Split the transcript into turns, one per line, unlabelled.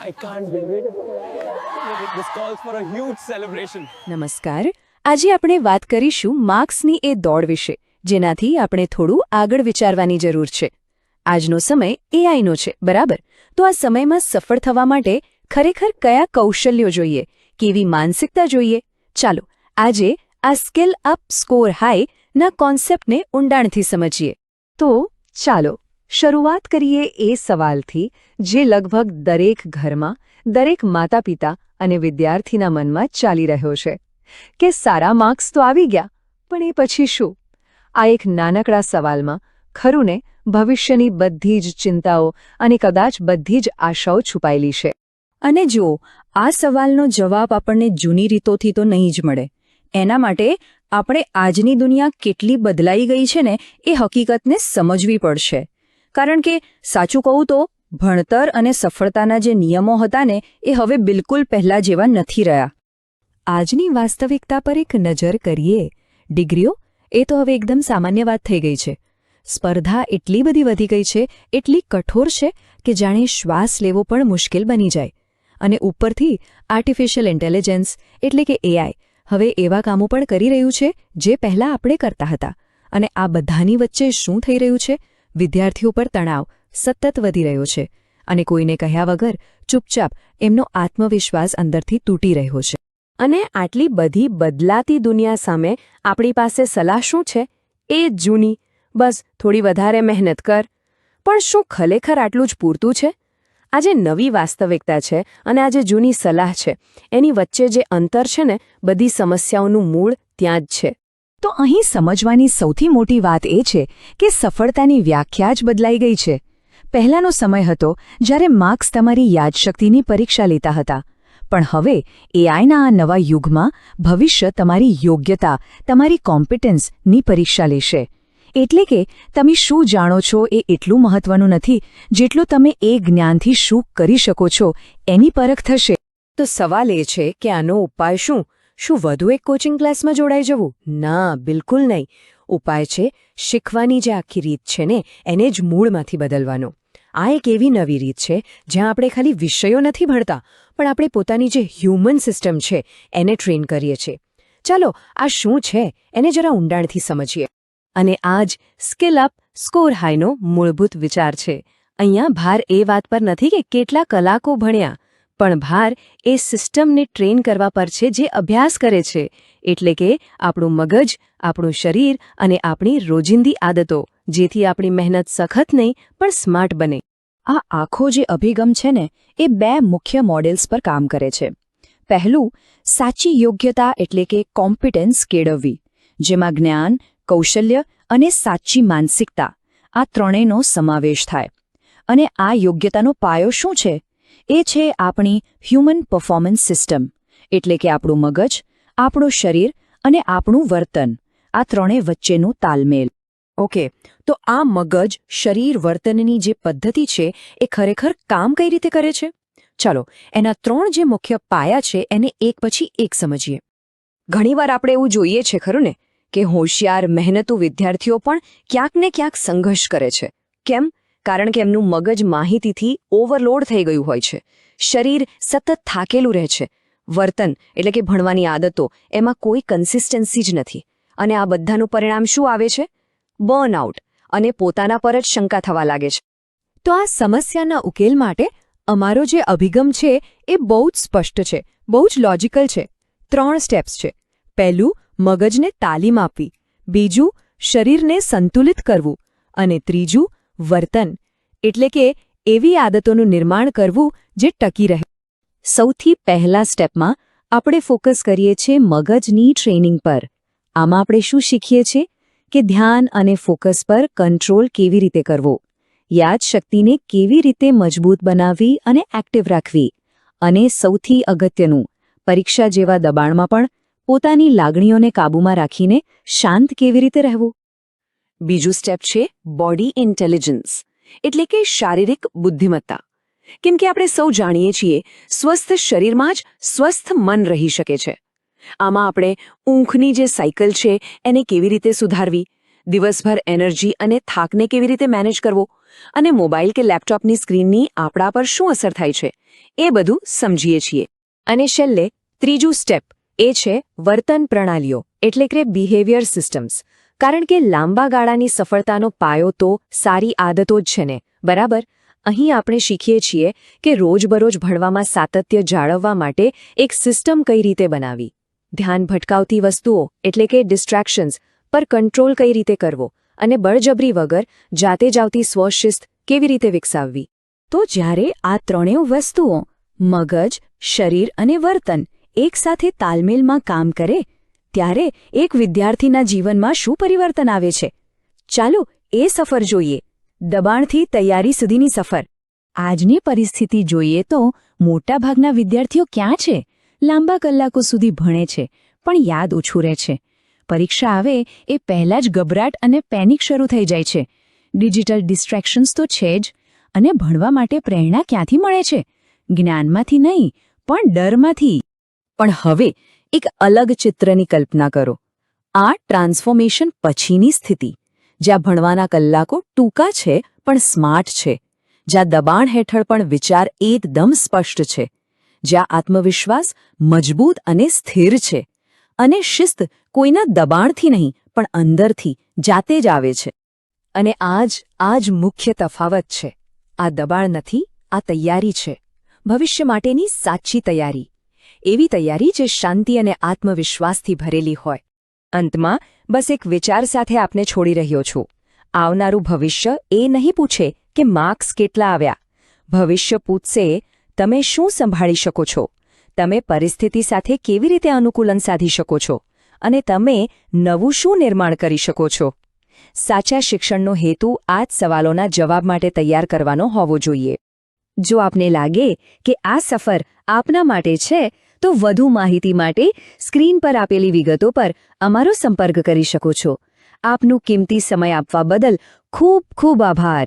I can't believe it. This calls for a huge celebration.
નમસ્કાર. આજે આપણે વાત કરીશું માર્ક્સની એ દોડ વિશે, જેનાથી આપણે થોડું આગળ વિચારવાની જરૂર છે. આજનો સમય એઆઈનો છે, બરાબર? તો આ સમયમાં સફળ થવા માટે ખરેખર કયા કૌશલ્યો જોઈએ, કેવી માનસિકતા જોઈએ? ચાલો આજે આ સ્કિલ અપ સ્કોર હાઈ ના કોન્સેપ્ટને ઊંડાણથી સમજીએ. તો ચાલો શરૂઆત કરીએ એ સવાલથી જે લગભગ દરેક ઘરમાં, દરેક માતાપિતા અને વિદ્યાર્થીના મનમાં ચાલી રહ્યો છે કે સારા માર્ક્સ તો આવી ગયા, પણ એ પછી શું? આ એક નાનકડા સવાલમાં ખરું ને ભવિષ્યની બધી જ ચિંતાઓ અને કદાચ બધી જ આશાઓ છુપાયેલી છે. અને જુઓ, આ સવાલનો જવાબ આપણને જૂની રીતોથી તો નહીં જ મળે. એના માટે આપણે આજની દુનિયા કેટલી બદલાઈ ગઈ છે ને એ હકીકતને સમજવી પડશે. કારણ કે સાચું કહું તો ભણતર અને સફળતાના જે નિયમો હતા ને એ હવે બિલકુલ પહેલાં જેવા નથી રહ્યા. આજની વાસ્તવિકતા પર એક નજર કરીએ. ડિગ્રીઓ એ તો હવે એકદમ સામાન્ય વાત થઈ ગઈ છે. સ્પર્ધા એટલી બધી વધી ગઈ છે, એટલી કઠોર છે કે જાણે શ્વાસ લેવો પણ મુશ્કેલ બની જાય. અને ઉપરથી આર્ટિફિશિયલ ઇન્ટેલિજન્સ એટલે કે એઆઈ હવે એવા કામો પણ કરી રહ્યું છે જે પહેલાં આપણે કરતા હતા. અને આ બધાની વચ્ચે શું થઈ રહ્યું છે? વિદ્યાર્થીઓ પર તણાવ સતત વધી રહ્યો છે અને કોઈને કહ્યા વગર ચૂપચાપ એમનો આત્મવિશ્વાસ અંદરથી તૂટી રહ્યો છે. અને આટલી બધી બદલાતી દુનિયા સામે આપણી પાસે સલાહ શું છે? એ જ જૂની, બસ થોડી વધારે મહેનત કર. પણ શું ખરેખર આટલું જ પૂરતું છે? આજે નવી વાસ્તવિકતા છે અને આજે જૂની સલાહ છે, એની વચ્ચે જે અંતર છે ને, બધી સમસ્યાઓનું મૂળ ત્યાં જ છે. તો અહીં સમજવાની સૌથી મોટી વાત એ છે કે સફળતાની વ્યાખ્યા જ બદલાઈ ગઈ છે. પહેલાંનો સમય હતો જ્યારે માર્ક્સ તમારી યાદશક્તિની પરીક્ષા લેતા હતા, પણ હવે એઆઈના આ નવા યુગમાં ભવિષ્ય તમારી યોગ્યતા, તમારી કોમ્પિટન્સની પરીક્ષા લેશે. એટલે કે તમે શું જાણો છો એ એટલું મહત્વનું નથી જેટલું તમે એ જ્ઞાનથી શું કરી શકો છો એની પરખ થશે. તો સવાલ એ છે કે આનો ઉપાય શું? શું વધુ એક કોચિંગ ક્લાસમાં જોડાઈ જવું? ના, બિલકુલ નહીં. ઉપાય છે શીખવાની જે આખી રીત છે ને એને જ મૂળમાંથી બદલવાનો. આ એક એવી નવી રીત છે જ્યાં આપણે ખાલી વિષયો નથી ભણતા, પણ આપણે પોતાની જે હ્યુમન સિસ્ટમ છે એને ટ્રેન કરીએ છીએ. ચાલો આ શું છે એને જરા ઊંડાણથી સમજીએ. અને આ જ સ્કિલ અપ સ્કોર હાઈનો મૂળભૂત વિચાર છે. અહીંયા ભાર એ વાત પર નથી કે કેટલા કલાકો ભણ્યા, પણ ભાર એ સિસ્ટમને ટ્રેન કરવા પર છે જે અભ્યાસ કરે છે. એટલે કે આપણું મગજ, આપણું શરીર અને આપણી રોજિંદી આદતો, જેથી આપણી મહેનત સખત નહીં પણ સ્માર્ટ બને. આ આખો જે અભિગમ છે ને એ બે મુખ્ય મોડેલ્સ પર કામ કરે છે. પહેલું, સાચી યોગ્યતા એટલે કે કોમ્પિટન્સ કેળવવી, જેમાં જ્ઞાન, કૌશલ્ય અને સાચી માનસિકતા આ ત્રણેયનો સમાવેશ થાય. અને આ યોગ્યતાનો પાયો શું છે? એ છે આપણી હ્યુમન પરફોર્મન્સ સિસ્ટમ, એટલે કે આપણું મગજ, આપણું શરીર અને આપણું વર્તન, આ ત્રણેય વચ્ચેનું તાલમેલ. ઓકે, તો આ મગજ, શરીર, વર્તનની જે પદ્ધતિ છે એ ખરેખર કામ કઈ રીતે કરે છે? ચાલો એના ત્રણ જે મુખ્ય પાયા છે એને એક પછી એક સમજીએ. ઘણીવાર આપણે એવું જોઈએ છે ખરું ને કે હોશિયાર, મહેનતુ વિદ્યાર્થીઓ પણ ક્યાંક ને ક્યાંક સંઘર્ષ કરે છે. કેમ? કારણ કે એમનું મગજ માહિતીથી ઓવરલોડ થઈ ગયું હોય છે. શરીર સતત થાકેલું રહે છે. વર્તન એટલે કે ભણવાની આદતો, એમાં કોઈ કન્સિસ્ટન્સી જ નથી. અને આ બધાનું પરિણામ શું આવે છે? બર્નઆઉટ અને પોતાના પર જ શંકા થવા લાગે છે. તો આ સમસ્યાના ઉકેલ માટે અમારો જે અભિગમ છે એ બહુ જ સ્પષ્ટ છે, બહુ જ લોજિકલ છે. 3 સ્ટેપ્સ છે. પહેલું, મગજને તાલીમ આપવી. બીજું, શરીરને સંતુલિત કરવું. અને ત્રીજું, વર્તન એટલે કે એવી આદતોનું નિર્માણ કરવું જે ટકી રહે. સૌથી પહેલા સ્ટેપમાં આપણે ફોકસ કરીએ છીએ મગજની ટ્રેનિંગ પર. આમાં આપણે શું શીખીએ છીએ કે ધ્યાન અને ફોકસ પર કંટ્રોલ કેવી રીતે કરવો, યાદશક્તિને કેવી રીતે મજબૂત બનાવવી અને એક્ટિવ રાખવી, અને સૌથી અગત્યનું, પરીક્ષા જેવા દબાણમાં પણ પોતાની લાગણીઓને કાબૂમાં રાખીને શાંત કેવી રીતે રહેવું. બીજું સ્ટેપ છે બોડી ઇન્ટેલિજન્સ એટલે કે શારીરિક બુદ્ધિમત્તા. કેમ કે આપણે સૌ જાણીએ છીએ સ્વસ્થ શરીરમાં જ સ્વસ્થ મન રહી શકે છે. આમાં આપણે ઊંઘની જે સાયકલ છે એને કેવી રીતે સુધારવી, દિવસભર એનર્જી અને થાકને કેવી રીતે મેનેજ કરવો અને મોબાઈલ કે લેપટોપની સ્ક્રીનની આપણા પર શું અસર થાય છે એ બધું સમજીએ છીએ. અને છેલ્લે ત્રીજું સ્ટેપ એ છે વર્તન પ્રણાલીઓ એટલે કે બિહેવિયર સિસ્ટમ્સ. કારણ કે લાંબા ગાળાની સફળતાનો પાયો તો સારી આદતો જ છે ને, બરાબર? અહીં આપણે શીખીએ છીએ કે રોજબરોજ ભણવામાં સાતત્ય જાળવવા માટે એક સિસ્ટમ કઈ રીતે બનાવી, ધ્યાન ભટકાવતી વસ્તુઓ એટલે કે ડિસ્ટ્રેક્શન્સ પર કંટ્રોલ કઈ રીતે કરવો અને બળજબરી વગર જાતે જ આવતી સ્વશિસ્ત કેવી રીતે વિકસાવવી. તો જ્યારે આ ત્રણેય વસ્તુઓ મગજ, શરીર અને વર્તન એકસાથે તાલમેલમાં કામ કરે ત્યારે એક વિદ્યાર્થીના જીવનમાં શું પરિવર્તન આવે છે? ચાલો એ સફર જોઈએ, દબાણથી તૈયારી સુધીની સફર. આજની પરિસ્થિતિ જોઈએ તો મોટાભાગના વિદ્યાર્થીઓ ક્યાં છે? લાંબા કલાકો સુધી ભણે છે પણ યાદ ઓછું રહે છે. પરીક્ષા આવે એ પહેલાં જ ગભરાટ અને પેનિક શરૂ થઈ જાય છે. ડિજિટલ ડિસ્ટ્રેક્શન્સ તો છે જ, અને ભણવા માટે પ્રેરણા ક્યાંથી મળે છે? જ્ઞાનમાંથી નહીં પણ ડરમાંથી. પણ હવે એક અલગ ચિત્રની કલ્પના કરો. આ ટ્રાન્સફોર્મેશન પછીની સ્થિતિ, જ્યાં ભણવાના કલાકો ટૂંકા છે પણ સ્માર્ટ છે, જ્યાં દબાણ હેઠળ પણ વિચાર એકદમ સ્પષ્ટ છે, જ્યાં આત્મવિશ્વાસ મજબૂત અને સ્થિર છે, અને શિસ્ત કોઈના દબાણથી નહીં પણ અંદરથી જાતે જ આવે છે. અને આ જ મુખ્ય તફાવત છે. આ દબાણ નથી, આ તૈયારી છે. ભવિષ્ય માટેની સાચી તૈયારી. એવી તૈયારી જે શાંતિ અને આત્મવિશ્વાસથી ભરેલી હોય. અંતમાં બસ એક વિચાર સાથે આપને છોડી રહ્યો છું. આવનારું ભવિષ્ય એ નહીં પૂછે કે માર્ક્સ કેટલા આવ્યા. ભવિષ્ય પૂછશે તમે શું સંભાળી શકો છો, તમે પરિસ્થિતિ સાથે કેવી રીતે અનુકૂલન સાધી શકો છો, અને તમે નવું શું નિર્માણ કરી શકો છો. સાચા શિક્ષણનો હેતુ આ જ સવાલોના જવાબ માટે તૈયાર કરવાનો હોવો જોઈએ. જો આપને લાગે કે આ સફર આપના માટે છે તો વધુ માહિતી માટે સ્ક્રીન પર આપેલી વિગતો પર અમારો સંપર્ક કરી શકો છો. આપનું કિંમતી સમય આપવા બદલ ખૂબ ખૂબ આભાર.